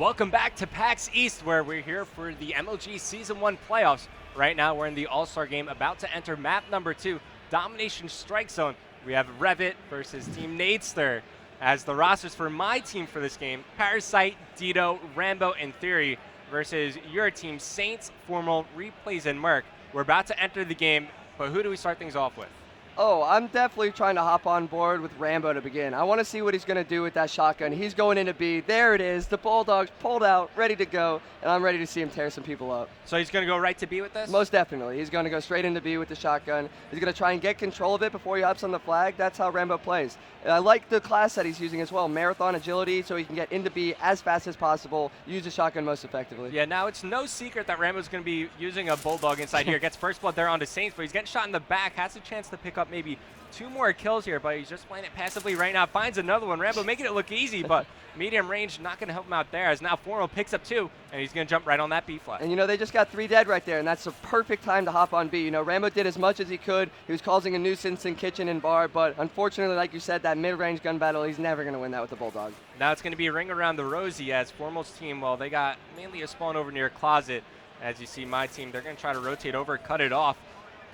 Welcome back to PAX East, where we're here for the MLG Season 1 playoffs. Right now, we're in the All-Star game, about to enter map number 2, Domination Strike Zone. We have Revit versus Team Nadester. As the rosters for my team for this game, Parasite, Dito, Rambo, and Theory versus your team, Saints, Formal, Replays, and Merc. We're about to enter the game, but who do we start things off with? Oh, I'm definitely trying to hop on board with Rambo to begin. I want to see what he's going to do with that shotgun. He's going into B. There it is. The Bulldogs pulled out, ready to go, and I'm ready to see him tear some people up. So he's going to go right to B with this? Most definitely. He's going to go straight into B with the shotgun. He's going to try and get control of it before he hops on the flag. That's how Rambo plays. And I like the class that he's using as well, Marathon Agility, so he can get into B as fast as possible, use the shotgun most effectively. Yeah, now it's no secret that Rambo's going to be using a Bulldog inside here. Gets first blood there onto Saints, but he's getting shot in the back. Has a chance to pick up maybe 2 more kills here, but he's just playing it passively right now. Finds another one. Rambo making it look easy, but medium range not going to help him out there, as now Formal picks up 2, and he's going to jump right on that B flag. And you know, they just got 3 dead right there, and that's the perfect time to hop on B. You know, Rambo did as much as he could. He was causing a nuisance in kitchen and bar, but unfortunately, like you said, that mid-range gun battle, he's never going to win that with the Bulldog. Now it's going to be a ring around the Rosie, as Formal's team, well, they got mainly a spawn over near Closet. As you see my team, they're going to try to rotate over, cut it off.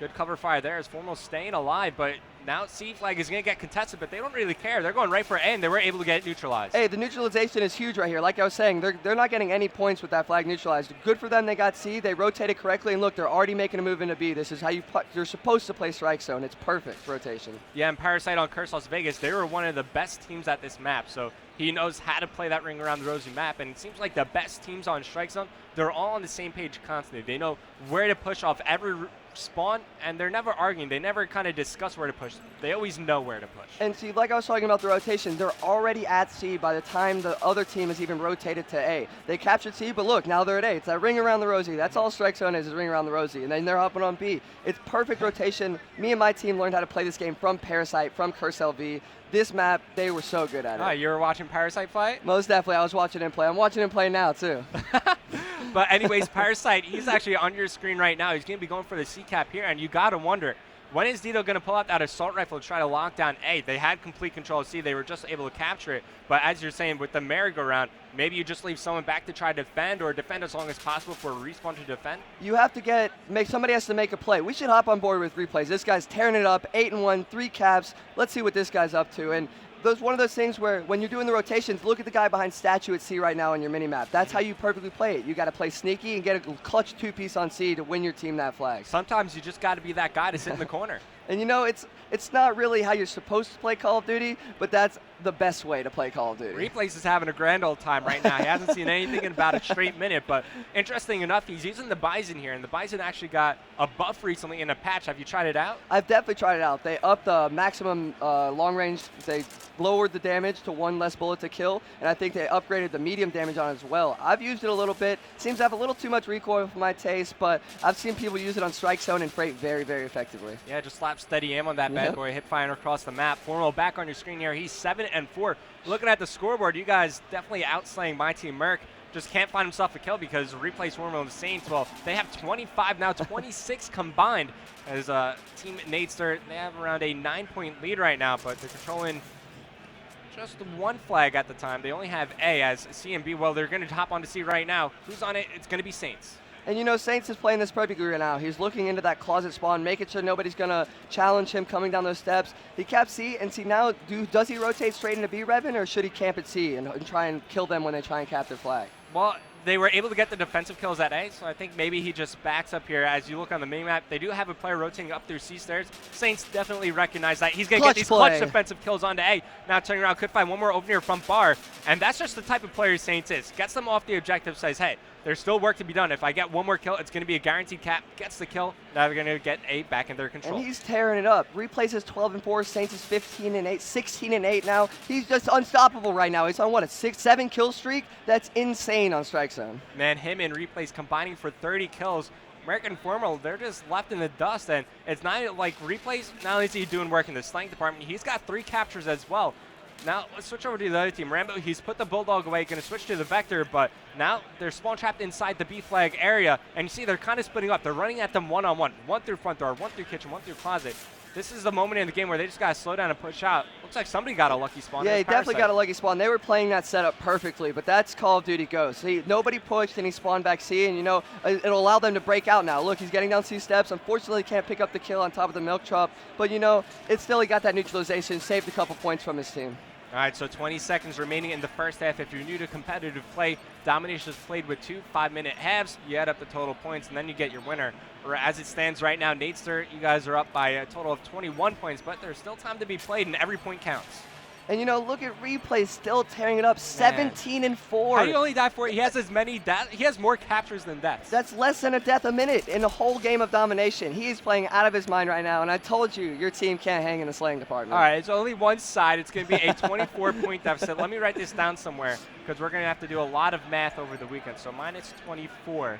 Good cover fire there as Formal's staying alive, but now C flag is going to get contested, but they don't really care. They're going right for A, and they were able to get it neutralized. Hey, the neutralization is huge right here. Like I was saying, they're not getting any points with that flag neutralized. Good for them, they got C. They rotated correctly, and look, they're already making a move into B. This is how you're supposed to play Strike Zone. It's perfect rotation. Yeah, and Parasite on Curse Las Vegas, they were one of the best teams at this map, so he knows how to play that ring around the Rosie map, and it seems like the best teams on Strike Zone, they're all on the same page constantly. They know where to push off every spawn, and they're never arguing. They never kind of discuss where to push. They always know where to push. And see, like I was talking about the rotation, they're already at C by the time the other team has even rotated to A. They captured C, but look, now they're at A. It's that ring around the Rosie. That's all Strike Zone is ring around the Rosie. And then they're hopping on B. It's perfect rotation. Me and my team learned how to play this game from Parasite, from Curse LV. This map, they were so good at it. Oh, you were watching Parasite fight? Most definitely. I was watching him play. I'm watching him play now, too. But anyways, Parasite, he's actually on your screen right now. He's going to be going for the C-cap here, and you got to wonder, when is Dito going to pull out that assault rifle to try to lock down A? They had complete control of C. They were just able to capture it. But as you're saying, with the merry-go-round, maybe you just leave someone back to try to defend, or defend as long as possible for a respawn to defend? You have to somebody has to make a play. We should hop on board with replays. This guy's tearing it up, 8-1, 3 caps. Let's see what this guy's up to. And one of those things where when you're doing the rotations, look at the guy behind statue at C right now on your mini-map. That's how you perfectly play it. You got to play sneaky and get a clutch 2-piece on C to win your team that flag. Sometimes you just got to be that guy to sit in the corner. And you know, it's not really how you're supposed to play Call of Duty, but that's the best way to play Call of Duty. Replays is having a grand old time right now. He hasn't seen anything in about a straight minute, but interesting enough, he's using the Bison here, and the Bison actually got a buff recently in a patch. Have you tried it out? I've definitely tried it out. They upped the maximum long range. They lowered the damage to 1 less bullet to kill, and I think they upgraded the medium damage on it as well. I've used it a little bit. Seems to have a little too much recoil for my taste, but I've seen people use it on Strike Zone and Freight very, very effectively. Yeah, just slap steady aim on that bad boy, hip firing across the map. Formal back on your screen here. He's 7-4. Looking at the scoreboard, you guys definitely outslaying my team. Merc just can't find himself a kill because Replays Formal and the Saints, well, they have 25 now, 26 combined. As Team Nadester, they have around a 9-point lead right now, but they're controlling just 1 flag at the time. They only have A, as C and B, well, they're going to hop onto C right now. Who's on it? It's going to be Saints. And you know, Saints is playing this perfectly right now. He's looking into that closet spawn, making sure nobody's going to challenge him coming down those steps. He caps C, and see now, does he rotate straight into B, Revan, or should he camp at C and try and kill them when they try and cap their flag? Well, they were able to get the defensive kills at A, so I think maybe he just backs up here. As you look on the minimap, they do have a player rotating up through C stairs. Saints definitely recognize that. He's going to get these clutch defensive kills onto A. Now turning around, could find one more over near front bar, and that's just the type of player Saints is. Gets them off the objective, says, hey, there's still work to be done. If I get 1 more kill, it's going to be a guaranteed cap. Gets the kill. Now they're going to get A back in their control. And he's tearing it up. Replays is 12-4. Saints is 15-8, 16-8 now. He's just unstoppable right now. He's on what, a 6-7 kill streak? That's insane on Strike Zone. Man, him and Replays combining for 30 kills. American Formal, they're just left in the dust, and it's not like Replays, not only is he doing work in the slang department, he's got 3 captures as well. Now, let's switch over to the other team. Rambo, he's put the Bulldog away, going to switch to the Vector, but now they're spawn trapped inside the B flag area, and you see they're kind of splitting up. They're running at them one-on-one, 1 through front door, 1 through kitchen, 1 through closet. this is the moment in the game where they just got to slow down and push out. Looks like somebody got a lucky spawn. Yeah, There's he definitely Parasite. got a lucky spawn. They were playing that setup perfectly, but that's Call of Duty Ghosts. Nobody pushed, and he spawned back C, and it'll allow them to break out now. Look, he's getting down C steps. Unfortunately, can't pick up the kill on top of the milk drop, but it's still he got that neutralization, saved a couple points from his team. All right, so 20 seconds remaining in the first half. If you're new to competitive play, Domination is played with 2 5-minute halves. You add up the total points, and then you get your winner. Or as it stands right now, Natester, you guys are up by a total of 21 points, but there's still time to be played, and every point counts. And look at Replay still tearing it up, 17-4. How do you only die for it? He has as many deaths. He has more captures than deaths. That's less than a death a minute in the whole game of Domination. He's playing out of his mind right now, and I told you, your team can't hang in the slaying department. All right, it's only one side. It's going to be a 24-point deficit. Let me write this down somewhere because we're going to have to do a lot of math over the weekend. So minus 24,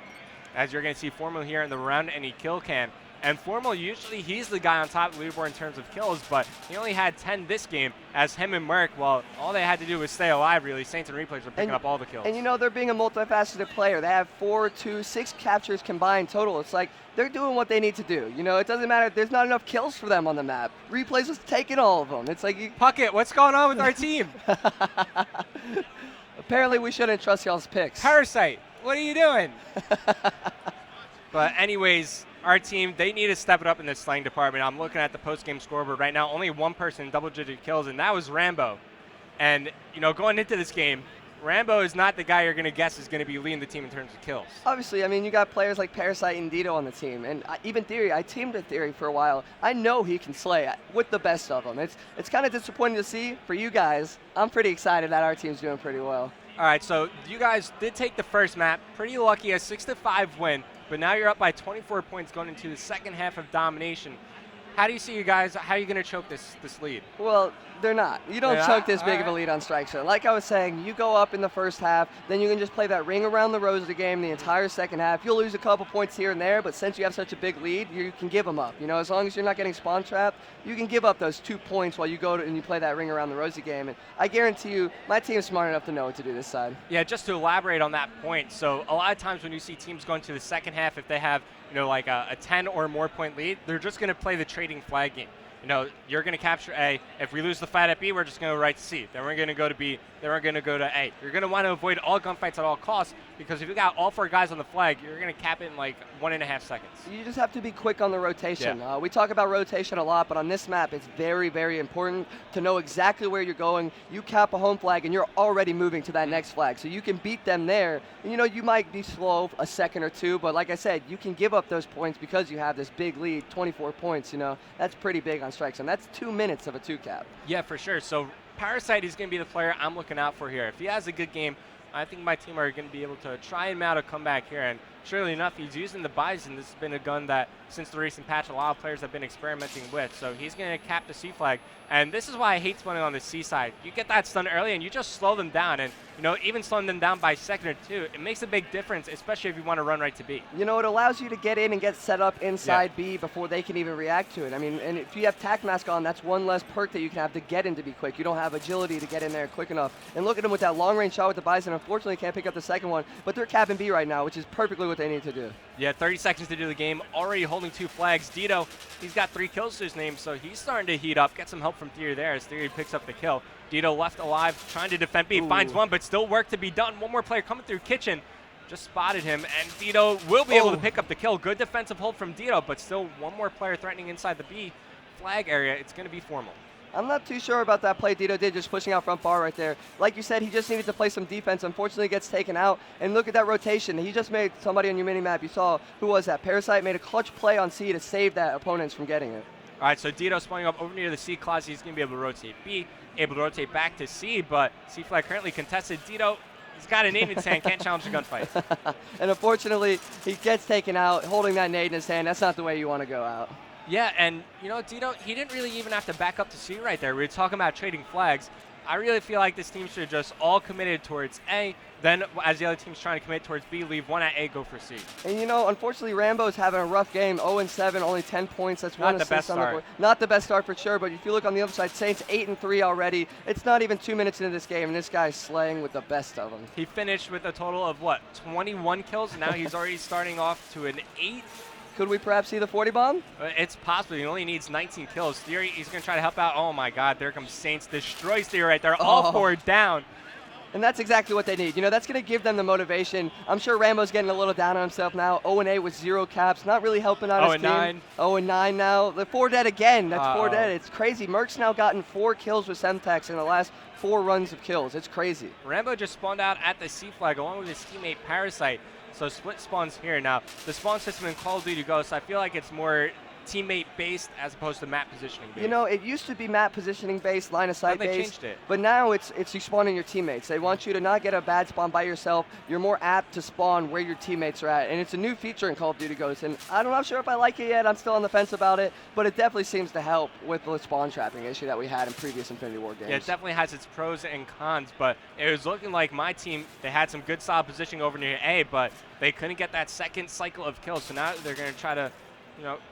as you're going to see Formal here in the round any kill cam. And Formal, usually he's the guy on top of the leaderboard in terms of kills, but he only had 10 this game, as him and Merc, well, all they had to do was stay alive, really. Saints and Replays are picking up all the kills. And they're being a multifaceted player. They have 4, 2, 6 captures combined total. It's like they're doing what they need to do. It doesn't matter. There's not enough kills for them on the map. Replays was taking all of them. It's like Puckett, what's going on with our team? Apparently we shouldn't trust y'all's picks. Parasite, what are you doing? But anyways, our team, they need to step it up in the slaying department. I'm looking at the post-game scoreboard right now. Only one person in double-digit kills, and that was Rambo. And, going into this game, Rambo is not the guy you're going to guess is going to be leading the team in terms of kills. Obviously, you got players like Parasite and Dito on the team. And even Theory, I teamed with Theory for a while. I know he can slay with the best of them. It's kind of disappointing to see for you guys. I'm pretty excited that our team's doing pretty well. All right, so you guys did take the first map. Pretty lucky, a 6-5 win. But now you're up by 24 points going into the second half of Domination. How do you see you guys, how are you going to choke this lead? Well, they're not. You don't choke this big of a lead on Strike Zone. Like I was saying, you go up in the first half, then you can just play that ring around the rosy game the entire second half. You'll lose a couple points here and there, but since you have such a big lead, you can give them up. As long as you're not getting spawn trapped, you can give up those 2 points while you go and you play that ring around the rosy game. And I guarantee you, my team's smart enough to know what to do this side. Yeah, just to elaborate on that point, so a lot of times when you see teams going to the second half, if they have like a 10 or more point lead, they're just going to play the trading flag game. You're going to capture A. If we lose the fight at B, we're just going to go right to C. Then we're going to go to B. Then we're going to go to A. You're going to want to avoid all gunfights at all costs because if you got all 4 guys on the flag, you're going to cap it in like 1.5 seconds. You just have to be quick on the rotation. Yeah. We talk about rotation a lot, but on this map, it's very, very important to know exactly where you're going. You cap a home flag, and you're already moving to that next flag. So you can beat them there. And, you might be slow a second or two, but like I said, you can give up those points because you have this big lead, 24 points. That's pretty big on Strike Zone. That's 2 minutes of a 2 cap. Yeah, for sure. So Parasite is going to be the player I'm looking out for here. If he has a good game, I think my team are going to be able to try and mount a comeback here. And surely enough, he's using the Bison. This has been a gun that, since the recent patch, a lot of players have been experimenting with. So he's going to cap the C flag. And this is why I hate spawning on the C side. You get that stun early, and you just slow them down. And, even slowing them down by a second or two, it makes a big difference, especially if you want to run right to B. It allows you to get in and get set up inside B before they can even react to it. And if you have Tac Mask on, that's one less perk that you can have to get in to be quick. You don't have agility to get in there quick enough. And look at them with that long-range shot with the Bison. Unfortunately, can't pick up the second one, but they're capping B right now, which is perfectly what they need to do. Yeah, 30 seconds to do the game. Already holding 2 flags. Dito, he's got 3 kills to his name, so he's starting to heat up. Get some help from Theory there as Theory picks up the kill. Dito left alive, trying to defend B. Finds one, but still work to be done. One more player coming through Kitchen. Just spotted him, and Dito will be able to pick up the kill. Good defensive hold from Dito, but still one more player threatening inside the B flag area. It's going to be Formal. I'm not too sure about that play Dito did, just pushing out front bar right there. Like you said, he just needed to play some defense. Unfortunately, it gets taken out. And look at that rotation. He just made somebody on your mini-map. You saw, who was that? Parasite made a clutch play on C to save that opponents from getting it. All right, so Dito spawning up over near the C closet. He's going to be able to rotate B, able to rotate back to C, but C flag currently contested. Dito, he's got a nade in his hand, can't challenge the gunfight. And unfortunately, he gets taken out, holding that nade in his hand. That's not the way you want to go out. Yeah, and Dito, he didn't really even have to back up to C right there. We were talking about trading flags. I really feel like this team should have just all committed towards A. Then, as the other team's trying to commit towards B, leave one at A, go for C. And unfortunately, Rambo's having a rough game. 0-7, only 10 points. That's one assist on the board. Not the best start for sure, but if you look on the other side, Saints 8-3 already. It's not even 2 minutes into this game, and this guy's slaying with the best of them. He finished with a total of, 21 kills. Now he's already starting off to an 8 Could we perhaps see the 40 bomb? It's possible. He only needs 19 kills. Theory, he's going to try to help out. Oh, my God. There comes Saints. Destroys Theory right there. All 4 down. And that's exactly what they need. You know, that's going to give them the motivation. I'm sure Rambo's getting a little down on himself now. 0-8 with 0 caps. Not really helping out his team. 0-9 now. The 4 dead again. That's 4 dead. It's crazy. Merc's now gotten 4 kills with Semtex in the last 4 runs of kills. It's crazy. Rambo just spawned out at the C flag along with his teammate Parasite. So split spawns here. Now, the spawn system in Call of Duty Ghosts, I feel like it's more teammate based as opposed to map positioning based. You know, it used to be map positioning based, line of sight based. They changed it. But now it's you spawning your teammates. They want you to not get a bad spawn by yourself. You're more apt to spawn where your teammates are at. And it's a new feature in Call of Duty Ghosts. And I'm not sure if I like it yet. I'm still on the fence about it. But it definitely seems to help with the spawn trapping issue that we had in previous Infinity War games. Yeah, it definitely has its pros and cons. But it was looking like my team, they had some good solid positioning over near A, but they couldn't get that second cycle of kills. So now they're going to try to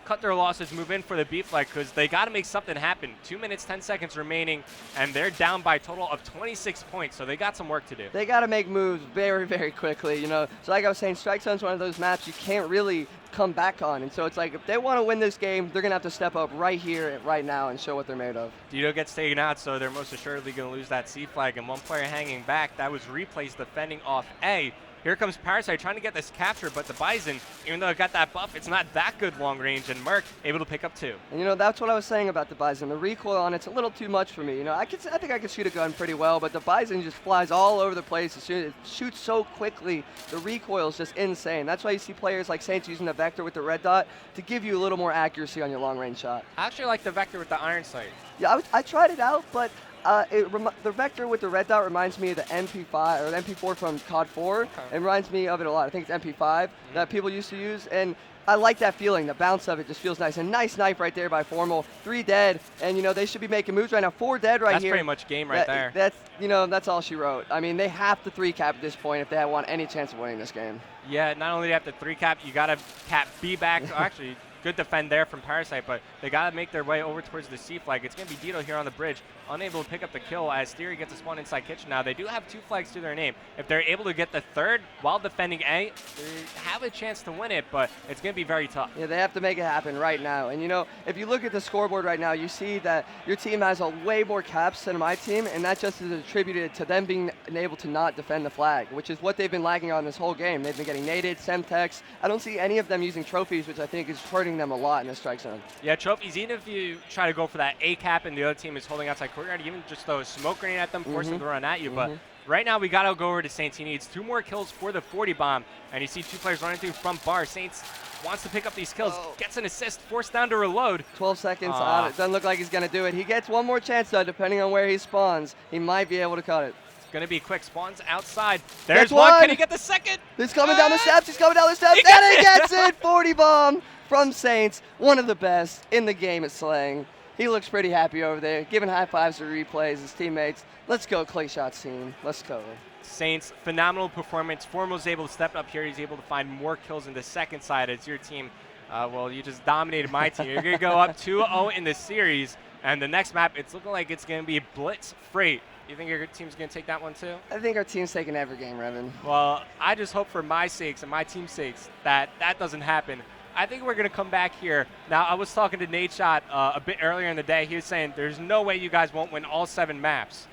cut their losses, move in for the B flag because they got to make something happen. 2 minutes, 10 seconds remaining, and they're down by a total of 26 points, so they got some work to do. They got to make moves very, very quickly, So like I was saying, Strike Zone's one of those maps you can't really come back on, and so it's like if they want to win this game, they're going to have to step up right here, right now, and show what they're made of. Dido gets taken out, so they're most assuredly going to lose that C flag, and one player hanging back. That was Replays defending off A. Here comes Parasite trying to get this capture, but the Bison, even though it got that buff, it's not that good long range, and Merc able to pick up 2. And that's what I was saying about the Bison. The recoil on it's a little too much for me. I think I could shoot a gun pretty well, but the Bison just flies all over the place. It shoots so quickly. The recoil is just insane. That's why you see players like Saints using the Vector with the red dot to give you a little more accuracy on your long range shot. I actually like the Vector with the iron sight. Yeah, I tried it out, but the Vector with the red dot reminds me of the MP5 or the MP4 from CoD 4. Okay. It reminds me of it a lot. I think it's MP5 that people used to use, and I like that feeling. The bounce of it just feels nice. A nice knife right there by Formal. 3 dead, and they should be making moves right now. 4 dead right here. That's pretty much game right there. That's all she wrote. I mean, they have to 3-cap at this point if they want any chance of winning this game. Yeah, not only do you have to 3-cap, you got to cap B back. Actually, good defend there from Parasite, but they got to make their way over towards the C flag. It's going to be Dido here on the bridge, unable to pick up the kill as Theory gets a spawn inside kitchen. Now, they do have 2 flags to their name. If they're able to get the 3rd while defending A, they have a chance to win it, but it's going to be very tough. Yeah, they have to make it happen right now. And, if you look at the scoreboard right now, you see that your team has way more caps than my team, and that just is attributed to them being able to not defend the flag, which is what they've been lagging on this whole game. They've been getting naded, Semtex. I don't see any of them using trophies, which I think is hurting them a lot in the strike zone. Yeah, trophies, even if you try to go for that A cap and the other team is holding outside courtyard, even just throw a smoke grenade at them, force them to run at you. But right now, we got to go over to Saints. He needs 2 more kills for the 40 bomb, and you see 2 players running through front bar. Saints wants to pick up these kills, gets an assist, forced down to reload. 12 seconds out. It doesn't look like he's going to do it. He gets one more chance, though, depending on where he spawns. He might be able to cut it. It's going to be quick. Spawns outside. There's one. Can he get the second? He's coming down the steps. He's coming down the steps. And he gets it. 40 bomb from Saints. One of the best in the game at slaying. He looks pretty happy over there, giving high fives to Replays, his teammates. Let's go, Clay Shots team. Let's go. Saints, phenomenal performance. Formal's able to step up here. He's able to find more kills in the second side as your team. Well, you just dominated my team. You're going to go up 2-0 in the series. And the next map, it's looking like it's going to be Blitz Freight. You think your team's going to take that one too? I think our team's taking every game, Revan. Well, I just hope for my sakes and my team's sakes that that doesn't happen. I think we're going to come back here. Now, I was talking to Nate Shot a bit earlier in the day. He was saying there's no way you guys won't win all 7 maps.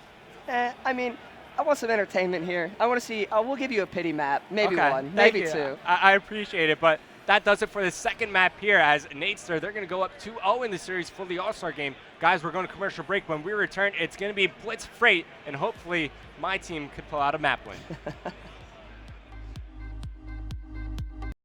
I mean, I want some entertainment here. I want to see, we'll give you a pity map. Maybe okay, one, maybe 2. I appreciate it, but that does it for the second map here as Natester, they're going to go up 2-0 in the series for the All-Star game. Guys, we're going to commercial break. When we return, it's going to be Blitz Freight, and hopefully my team could pull out a map win.